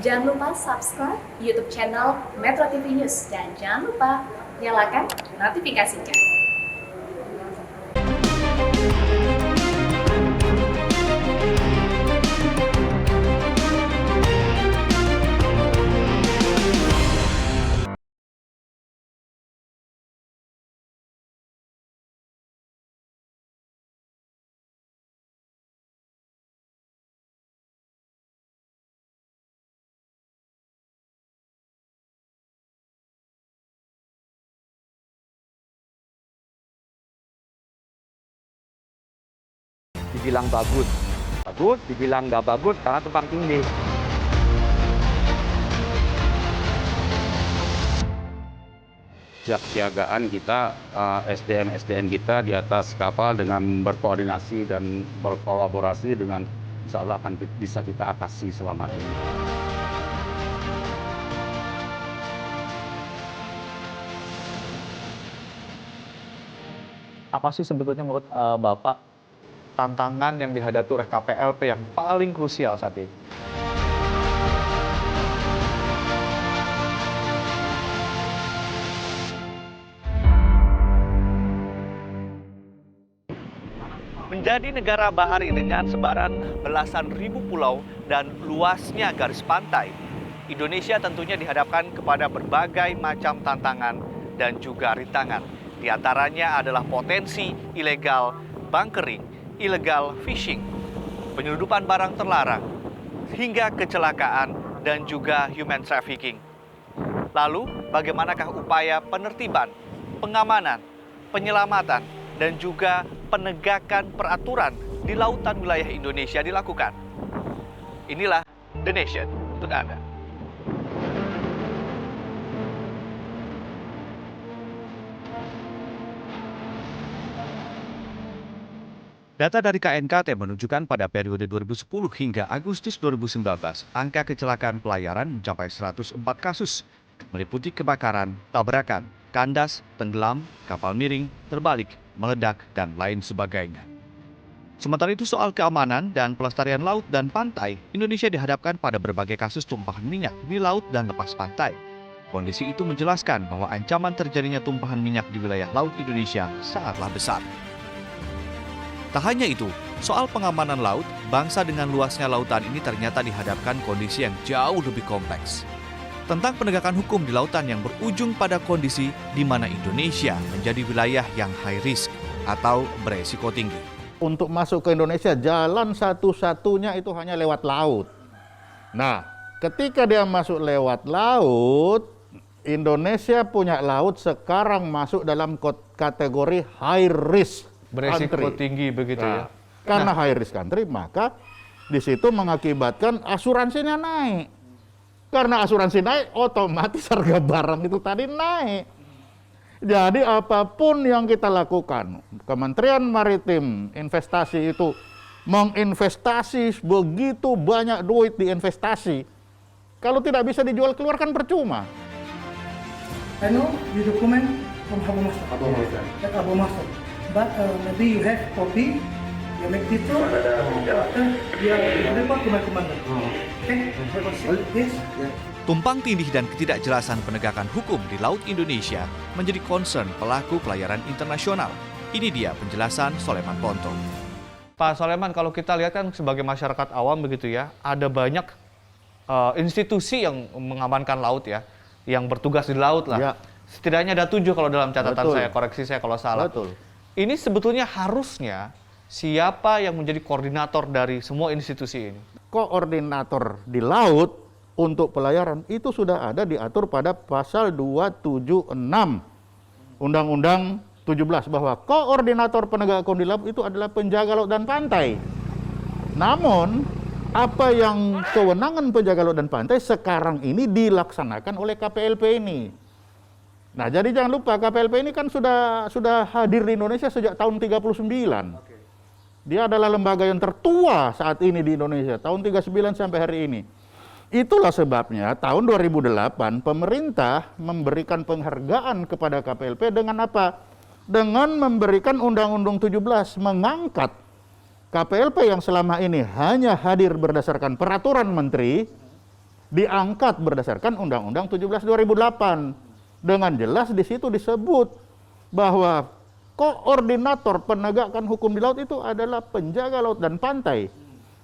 Jangan lupa subscribe YouTube channel Metro TV News dan jangan lupa nyalakan notifikasinya. Dibilang bagus, dibilang nggak bagus karena tumpang tindih. Kesiagaan kita, SDM kita di atas kapal dengan berkoordinasi dan berkolaborasi dengan insya Allah akan bisa kita atasi selama ini. Apa sih sebetulnya menurut Bapak tantangan yang dihadapi oleh KPLP yang paling krusial saat ini? Menjadi negara bahari dengan sebaran belasan ribu pulau dan luasnya garis pantai, Indonesia tentunya dihadapkan kepada berbagai macam tantangan dan juga rintangan. Di antaranya adalah potensi ilegal bunkering, illegal fishing, penyeludupan barang terlarang, hingga kecelakaan dan juga human trafficking. Lalu, bagaimanakah upaya penertiban, pengamanan, penyelamatan, dan juga penegakan peraturan di lautan wilayah Indonesia dilakukan? Inilah The Nation untuk Anda. Data dari KNKT menunjukkan pada periode 2010 hingga Agustus 2019, angka kecelakaan pelayaran mencapai 104 kasus, meliputi kebakaran, tabrakan, kandas, tenggelam, kapal miring, terbalik, meledak, dan lain sebagainya. Sementara itu soal keamanan dan pelestarian laut dan pantai, Indonesia dihadapkan pada berbagai kasus tumpahan minyak di laut dan lepas pantai. Kondisi itu menjelaskan bahwa ancaman terjadinya tumpahan minyak di wilayah laut Indonesia sangatlah besar. Tak hanya itu, soal pengamanan laut, bangsa dengan luasnya lautan ini ternyata dihadapkan kondisi yang jauh lebih kompleks. Tentang penegakan hukum di lautan yang berujung pada kondisi di mana Indonesia menjadi wilayah yang high risk atau beresiko tinggi. Untuk masuk ke Indonesia, jalan satu-satunya itu hanya lewat laut. Nah, ketika dia masuk lewat laut, Indonesia punya laut sekarang masuk dalam kategori high risk. Beresiko country. tinggi begitu ya. Karena high risk country, maka di situ mengakibatkan asuransinya naik. Karena asuransi naik, otomatis harga barang itu tadi naik. Jadi apapun yang kita lakukan, Kementerian Maritim Investasi itu menginvestasi begitu banyak duit di investasi. Kalau tidak bisa dijual keluar kan percuma. I know the document from Abu Master. At Abu Master. But maybe you have copy, you make picture, you report to my commander. Okay? Yes? Tumpang tindih dan ketidakjelasan penegakan hukum di Laut Indonesia menjadi concern pelaku pelayaran internasional. Ini dia penjelasan Soleman Ponto. Pak Soleman, kalau kita lihat kan sebagai masyarakat awam begitu ya, ada banyak institusi yang mengamankan laut ya, yang bertugas di laut lah. Ya. Setidaknya ada 7 kalau dalam catatan Betul. saya, koreksi saya kalau salah. Betul. Ini sebetulnya harusnya siapa yang menjadi koordinator dari semua institusi ini? Koordinator di laut untuk pelayaran itu sudah ada diatur pada pasal 276 Undang-Undang 17 bahwa koordinator penegak hukum di laut itu adalah penjaga laut dan pantai. Namun, apa yang kewenangan penjaga laut dan pantai sekarang ini dilaksanakan oleh KPLP ini. Nah, jadi jangan lupa KPLP ini kan sudah hadir di Indonesia sejak tahun 39. Dia adalah lembaga yang tertua saat ini di Indonesia, tahun 39 sampai hari ini. Itulah sebabnya tahun 2008 pemerintah memberikan penghargaan kepada KPLP dengan apa? Dengan memberikan Undang-Undang 17 mengangkat KPLP yang selama ini hanya hadir berdasarkan peraturan menteri diangkat berdasarkan Undang-Undang 17 2008. Dengan jelas di situ disebut bahwa koordinator penegakan hukum di laut itu adalah penjaga laut dan pantai.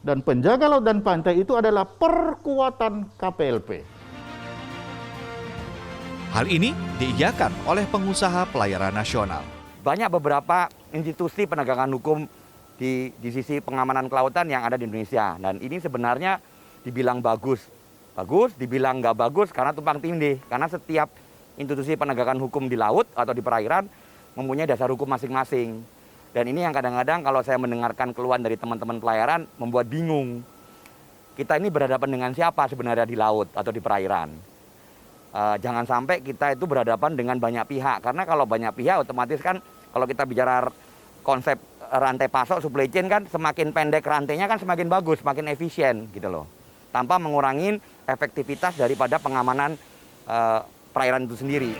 Dan penjaga laut dan pantai itu adalah perkuatan KPLP. Hal ini diiyakan oleh pengusaha pelayaran nasional. Banyak beberapa institusi penegakan hukum di sisi pengamanan kelautan yang ada di Indonesia. Dan ini sebenarnya dibilang bagus. Bagus, dibilang nggak bagus karena tumpang tindih. Karena setiap institusi penegakan hukum di laut atau di perairan mempunyai dasar hukum masing-masing. Dan ini yang kadang-kadang kalau saya mendengarkan keluhan dari teman-teman pelayaran membuat bingung. Kita ini berhadapan dengan siapa sebenarnya di laut atau di perairan. Jangan sampai kita itu berhadapan dengan banyak pihak. Karena kalau banyak pihak otomatis kan kalau kita bicara konsep rantai pasok, supply chain kan semakin pendek rantainya kan semakin bagus, semakin efisien gitu loh. Tanpa mengurangi efektivitas daripada pengamanan perairan itu sendiri.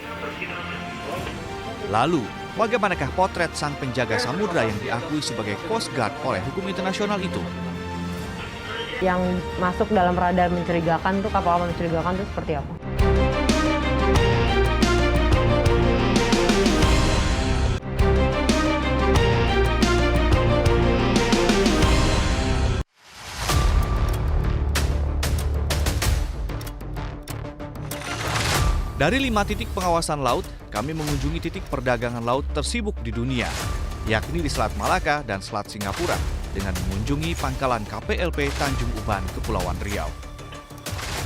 Lalu, bagaimanakah potret sang penjaga samudra yang diakui sebagai Coast Guard oleh hukum internasional itu? Yang masuk dalam radar mencurigakan tuh, kapal mencurigakan tuh seperti apa? Dari 5 titik pengawasan laut, kami mengunjungi titik perdagangan laut tersibuk di dunia, yakni di Selat Malaka dan Selat Singapura, dengan mengunjungi pangkalan KPLP Tanjung Uban, Kepulauan Riau.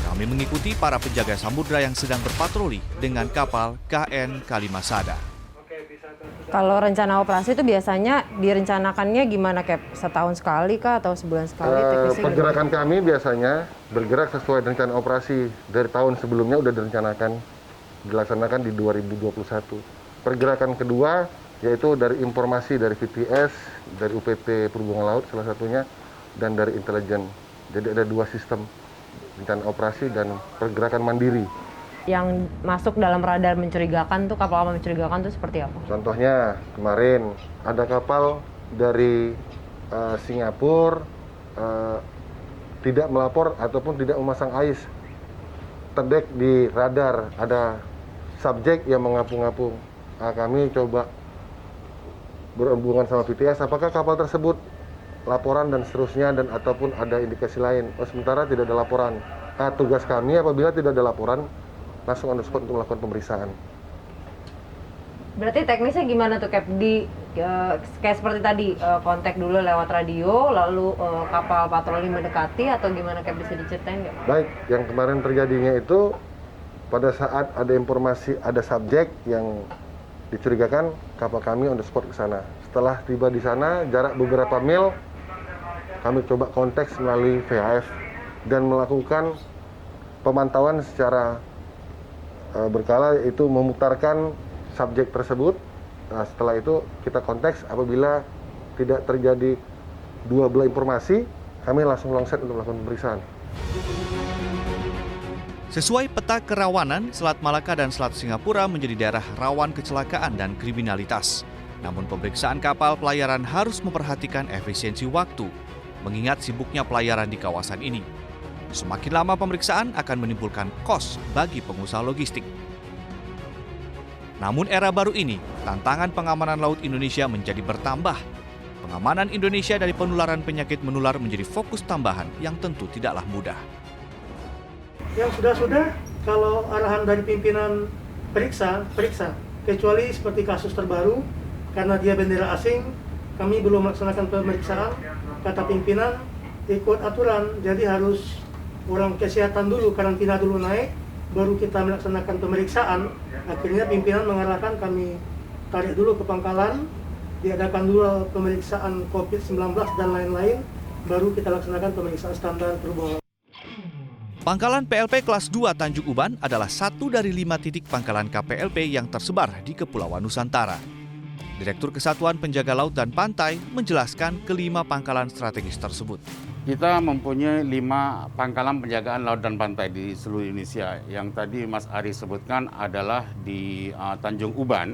Kami mengikuti para penjaga samudra yang sedang berpatroli dengan kapal KN Kalimasada. Kalau rencana operasi itu biasanya direncanakannya gimana, Cap? Setahun sekali kah atau sebulan sekali? Pergerakan kami biasanya bergerak sesuai rencana operasi. Dari tahun sebelumnya sudah dilaksanakan di 2021. Pergerakan kedua yaitu dari informasi dari VTS, dari UPT Perhubungan Laut salah satunya, dan dari intelijen. Jadi ada 2 sistem, rencana operasi dan pergerakan mandiri. Yang masuk dalam radar mencurigakan tuh, kapal mencurigakan tuh seperti apa? Contohnya kemarin ada kapal dari Singapura tidak melapor ataupun tidak memasang AIS. Terdek di radar ada subjek yang mengapung-apung. Kami coba berhubungan sama VTS, apakah kapal tersebut laporan dan seterusnya, dan ataupun ada indikasi lain. Sementara tidak ada laporan. Tugas kami apabila tidak ada laporan langsung on the spot untuk melakukan pemeriksaan. Berarti teknisnya gimana tuh, Cap? Kayak seperti tadi, kontak dulu lewat radio, lalu kapal patroli mendekati, atau gimana, Cap? Bisa diceritain nggak? Baik, yang kemarin terjadinya itu pada saat ada informasi ada subjek yang dicurigakan, kapal kami on the spot ke sana. Setelah tiba di sana, jarak beberapa mil, kami coba konteks melalui VHF dan melakukan pemantauan secara berkala, yaitu memutarkan subjek tersebut. Setelah itu kita konteks, apabila tidak terjadi dua belah informasi, kami langsung longset untuk melakukan pemeriksaan. Sesuai peta kerawanan, Selat Malaka dan Selat Singapura menjadi daerah rawan kecelakaan dan kriminalitas. Namun pemeriksaan kapal pelayaran harus memperhatikan efisiensi waktu, mengingat sibuknya pelayaran di kawasan ini. Semakin lama pemeriksaan akan menimbulkan kos bagi pengusaha logistik. Namun era baru ini, tantangan pengamanan laut Indonesia menjadi bertambah. Pengamanan Indonesia dari penularan penyakit menular menjadi fokus tambahan yang tentu tidaklah mudah. Yang sudah-sudah, kalau arahan dari pimpinan periksa. Kecuali seperti kasus terbaru, karena dia bendera asing, kami belum melaksanakan pemeriksaan. Kata pimpinan, ikut aturan, jadi harus orang kesehatan dulu, karantina dulu naik, baru kita melaksanakan pemeriksaan. Akhirnya pimpinan mengarahkan kami tarik dulu ke pangkalan, diadakan dulu pemeriksaan COVID-19 dan lain-lain, baru kita laksanakan pemeriksaan standar perhubungan. Pangkalan PLP kelas 2 Tanjung Uban adalah satu dari 5 titik pangkalan KPLP yang tersebar di Kepulauan Nusantara. Direktur Kesatuan Penjaga Laut dan Pantai menjelaskan kelima pangkalan strategis tersebut. Kita mempunyai 5 pangkalan penjagaan laut dan pantai di seluruh Indonesia. Yang tadi Mas Ari sebutkan adalah di Tanjung Uban,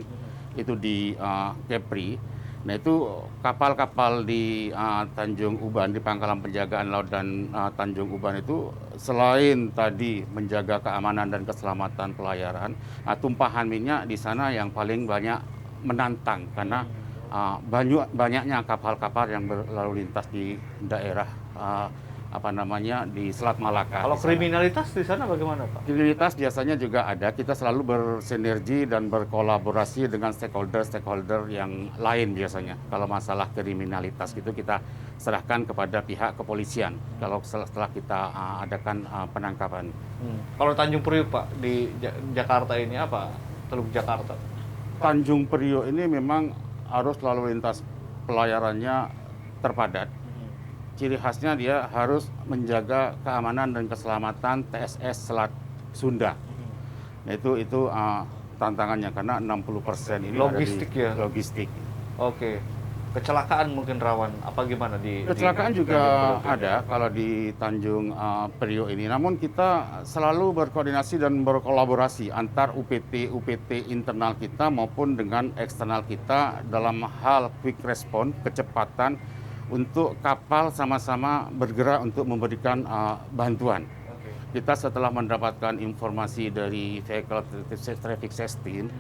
itu di Kepri. Nah itu kapal-kapal di Tanjung Uban, di Pangkalan Penjagaan Laut dan Tanjung Uban itu selain tadi menjaga keamanan dan keselamatan pelayaran, tumpahan minyak di sana yang paling banyak menantang karena banyaknya kapal-kapal yang berlalu lintas di daerah di Selat Malaka. Kalau kriminalitas di sana bagaimana, Pak? Kriminalitas biasanya juga ada. Kita selalu bersinergi dan berkolaborasi dengan stakeholder yang lain biasanya. Kalau masalah kriminalitas itu kita serahkan kepada pihak kepolisian. Kalau setelah kita adakan penangkapan. Kalau Tanjung Priok, Pak, di Jakarta ini apa? Teluk Jakarta. Tanjung Priok ini memang arus lalu lintas pelayarannya terpadat. Ciri khasnya dia harus menjaga keamanan dan keselamatan TSS Selat Sunda. Nah, itu tantangannya karena 60% ini logistik ada di logistik. Oke. Kecelakaan mungkin rawan apa gimana di Kecelakaan juga ada kalau di Tanjung Priok ini. Namun kita selalu berkoordinasi dan berkolaborasi antar UPT internal kita maupun dengan eksternal kita dalam hal quick response, kecepatan untuk kapal sama-sama bergerak untuk memberikan bantuan. Kita setelah mendapatkan informasi dari Vehicle Traffic System,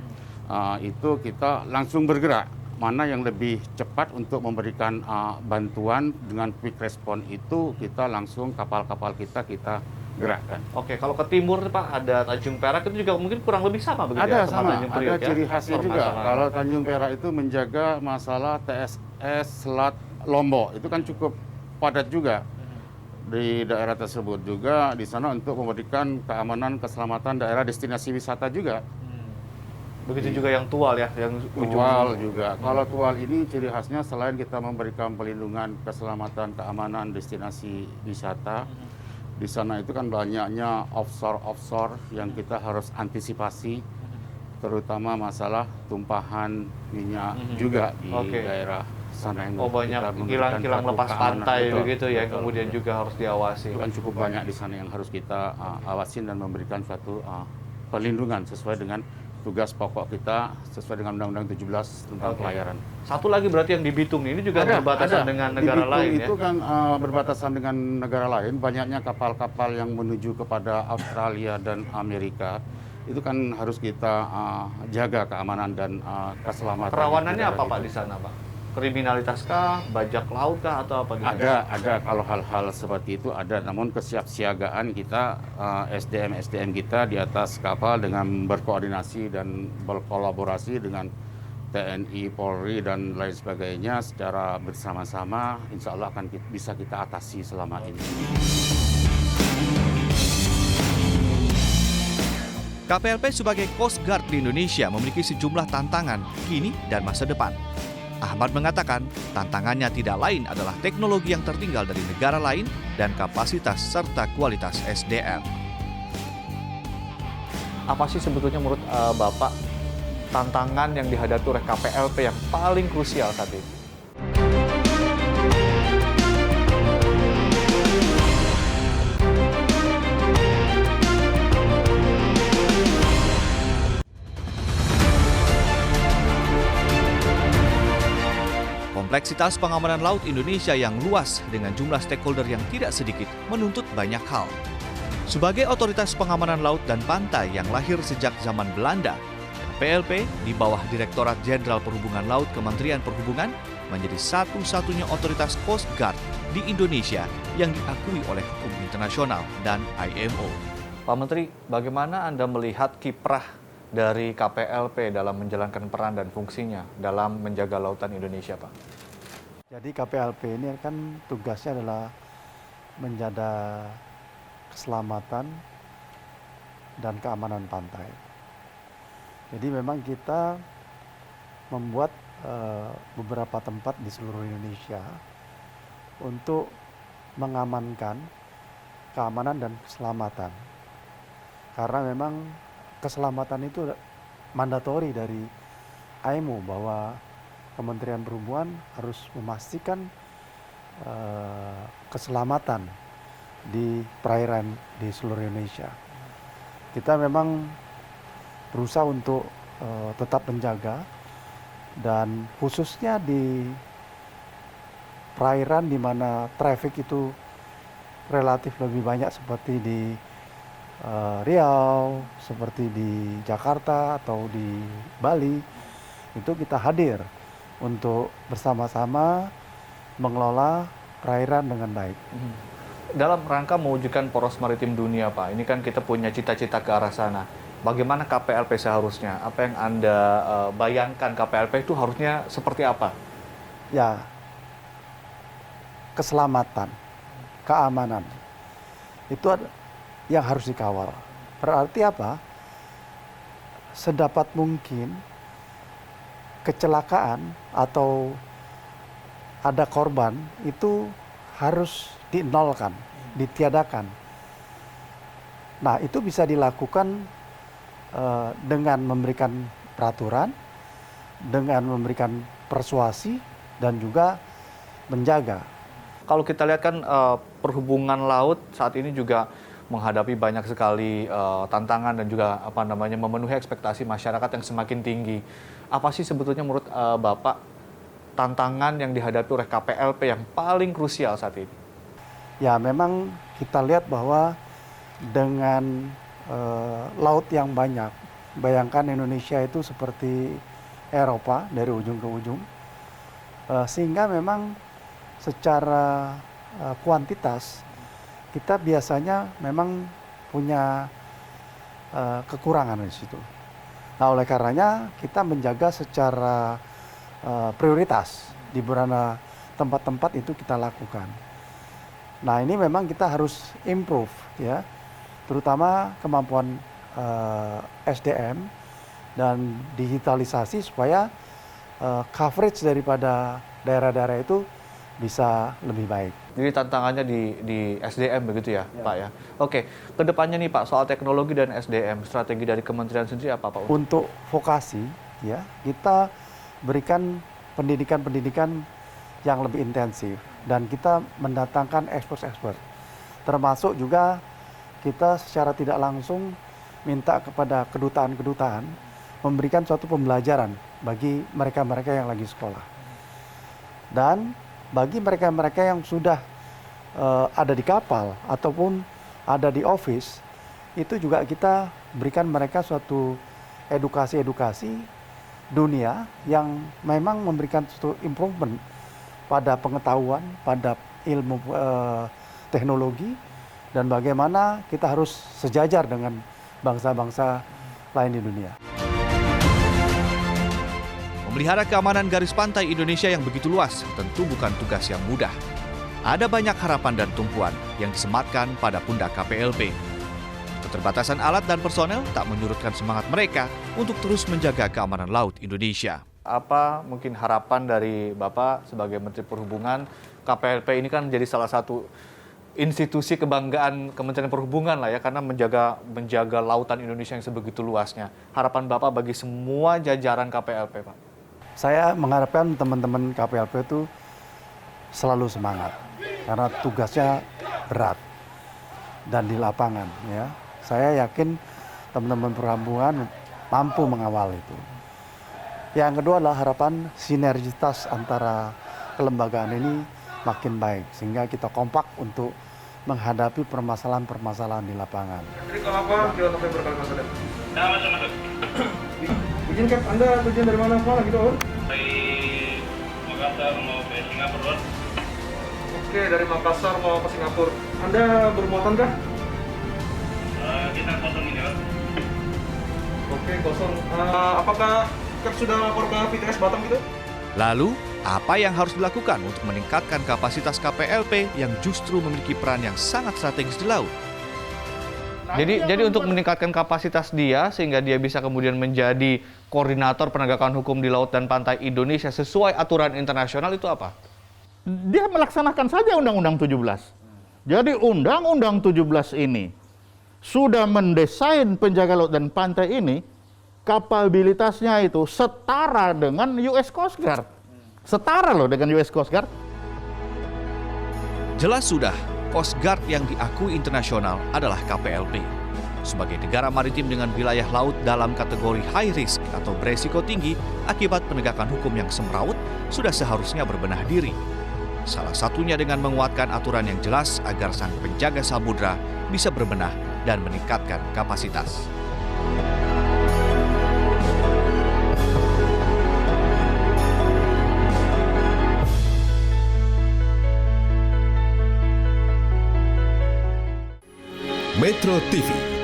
itu kita langsung bergerak. Mana yang lebih cepat untuk memberikan bantuan dengan quick response itu kita langsung kapal-kapal kita gerakkan. Oke, kalau ke timur Pak ada Tanjung Perak itu juga mungkin kurang lebih sama begitu ada ya? Sama, ada ciri khasnya juga. Kalau Tanjung Tanjung Perak itu menjaga masalah TSS Selat Lombok itu kan cukup padat juga di daerah tersebut juga di sana untuk memberikan keamanan keselamatan daerah destinasi wisata juga. Begitu juga yang Tual ya, yang Tual juga. Kalau Tual ini ciri khasnya selain kita memberikan pelindungan keselamatan keamanan destinasi wisata, di sana itu kan banyaknya offshore yang kita harus antisipasi, terutama masalah tumpahan minyak juga di daerah sana yang banyak kilang-kilang lepas pantai begitu ya, kemudian juga harus diawasi. Itu kan cukup banyak di sana yang harus kita awasin dan memberikan suatu perlindungan sesuai dengan tugas pokok kita sesuai dengan Undang-Undang 17 tentang pelayaran. Satu lagi berarti yang di Bitung ini juga berbatasan dengan negara lain ya? Itu kan berbatasan dengan negara lain, banyaknya kapal-kapal yang menuju kepada Australia dan Amerika. Itu kan harus kita jaga keamanan dan keselamatan. Kerawanannya apa Pak di sana Pak? Kriminalitas kah, bajak laut kah, atau apa gitu? Ada kalau hal-hal seperti itu ada, namun kesiapsiagaan kita SDM kita di atas kapal dengan berkoordinasi dan berkolaborasi dengan TNI, Polri dan lain sebagainya secara bersama-sama, insya Allah akan bisa kita atasi selama ini. KPLP sebagai Coast Guard di Indonesia memiliki sejumlah tantangan kini dan masa depan. Ahmad mengatakan tantangannya tidak lain adalah teknologi yang tertinggal dari negara lain dan kapasitas serta kualitas SDM. Apa sih sebetulnya menurut Bapak tantangan yang dihadapi oleh KPLP yang paling krusial saat ini? Kompleksitas pengamanan laut Indonesia yang luas dengan jumlah stakeholder yang tidak sedikit menuntut banyak hal. Sebagai otoritas pengamanan laut dan pantai yang lahir sejak zaman Belanda, KPLP di bawah Direktorat Jenderal Perhubungan Laut Kementerian Perhubungan menjadi satu-satunya otoritas Coast Guard di Indonesia yang diakui oleh hukum internasional dan IMO. Pak Menteri, bagaimana Anda melihat kiprah dari KPLP dalam menjalankan peran dan fungsinya dalam menjaga lautan Indonesia, Pak? Jadi KPLP ini kan tugasnya adalah menjaga keselamatan dan keamanan pantai. Jadi memang kita membuat beberapa tempat di seluruh Indonesia untuk mengamankan keamanan dan keselamatan. Karena memang keselamatan itu mandatori dari IMO bahwa Kementerian Perhubungan harus memastikan keselamatan di perairan di seluruh Indonesia. Kita memang berusaha untuk tetap menjaga dan khususnya di perairan di mana traffic itu relatif lebih banyak seperti di Riau, seperti di Jakarta atau di Bali, itu kita hadir untuk bersama-sama mengelola perairan dengan baik. Dalam rangka mewujudkan poros maritim dunia, Pak, ini kan kita punya cita-cita ke arah sana. Bagaimana KPLP seharusnya? Apa yang Anda bayangkan KPLP itu harusnya seperti apa? Ya, keselamatan, keamanan, itu yang harus dikawal. Berarti apa? Sedapat mungkin kecelakaan atau ada korban itu harus dinolkan, ditiadakan. Nah, itu bisa dilakukan dengan memberikan peraturan, dengan memberikan persuasi, dan juga menjaga. Kalau kita lihat kan perhubungan laut saat ini juga menghadapi banyak sekali tantangan dan juga memenuhi ekspektasi masyarakat yang semakin tinggi. Apa sih sebetulnya menurut Bapak tantangan yang dihadapi oleh KPLP yang paling krusial saat ini? Ya, memang kita lihat bahwa dengan laut yang banyak, bayangkan Indonesia itu seperti Eropa dari ujung ke ujung, sehingga memang secara kuantitas kita biasanya memang punya kekurangan di situ. Nah, oleh karenanya kita menjaga secara prioritas di mana tempat-tempat itu kita lakukan. Nah, ini memang kita harus improve ya, terutama kemampuan SDM dan digitalisasi supaya coverage daripada daerah-daerah itu bisa lebih baik. Jadi tantangannya di SDM begitu ya, Pak ya. Oke, kedepannya nih Pak, soal teknologi dan SDM, strategi dari kementerian sendiri apa Pak? Untuk vokasi ya, kita berikan pendidikan-pendidikan yang lebih intensif dan kita mendatangkan expert-expert. Termasuk juga kita secara tidak langsung minta kepada kedutaan-kedutaan memberikan suatu pembelajaran bagi mereka-mereka yang lagi sekolah. Dan bagi mereka-mereka yang sudah ada di kapal ataupun ada di office, itu juga kita berikan mereka suatu edukasi-edukasi dunia yang memang memberikan suatu improvement pada pengetahuan, pada ilmu teknologi, dan bagaimana kita harus sejajar dengan bangsa-bangsa lain di dunia. Memelihara keamanan garis pantai Indonesia yang begitu luas tentu bukan tugas yang mudah. Ada banyak harapan dan tumpuan yang disematkan pada pundak KPLP. Keterbatasan alat dan personel tak menyurutkan semangat mereka untuk terus menjaga keamanan laut Indonesia. Apa mungkin harapan dari Bapak sebagai Menteri Perhubungan? KPLP ini kan menjadi salah satu institusi kebanggaan Kementerian Perhubungan lah ya, karena menjaga lautan Indonesia yang sebegitu luasnya. Harapan Bapak bagi semua jajaran KPLP, Pak? Saya mengharapkan teman-teman KPLP itu selalu semangat karena tugasnya berat dan di lapangan ya. Saya yakin teman-teman perhubungan mampu mengawal itu. Yang kedua adalah harapan sinergitas antara kelembagaan ini makin baik sehingga kita kompak untuk menghadapi permasalahan-permasalahan di lapangan. Jadi kalau apa kilo November kalau masuk? Nah, masuk. Izin Cap, Anda tujuan dari mana gitu, Om? Dari Makassar mau ke Singapura. Oke, dari Makassar mau ke Singapura. Anda bermuatan kah? Kita kosong ini, Pak. Oke, kosong. Apakah Cap sudah lapor ke PTS Batam gitu? Lalu, apa yang harus dilakukan untuk meningkatkan kapasitas KPLP yang justru memiliki peran yang sangat strategis di laut? Jadi untuk meningkatkan kapasitas dia sehingga dia bisa kemudian menjadi koordinator penegakan hukum di laut dan pantai Indonesia sesuai aturan internasional itu apa? Dia melaksanakan saja Undang-Undang 17. Jadi Undang-Undang 17 ini sudah mendesain penjaga laut dan pantai ini kapabilitasnya itu setara dengan US Coast Guard. Setara loh dengan US Coast Guard. Jelas sudah, Coast Guard yang diakui internasional adalah KPLP. Sebagai negara maritim dengan wilayah laut dalam kategori high risk atau beresiko tinggi akibat penegakan hukum yang semrawut, sudah seharusnya berbenah diri. Salah satunya dengan menguatkan aturan yang jelas agar sang penjaga samudra bisa berbenah dan meningkatkan kapasitas. Metro TV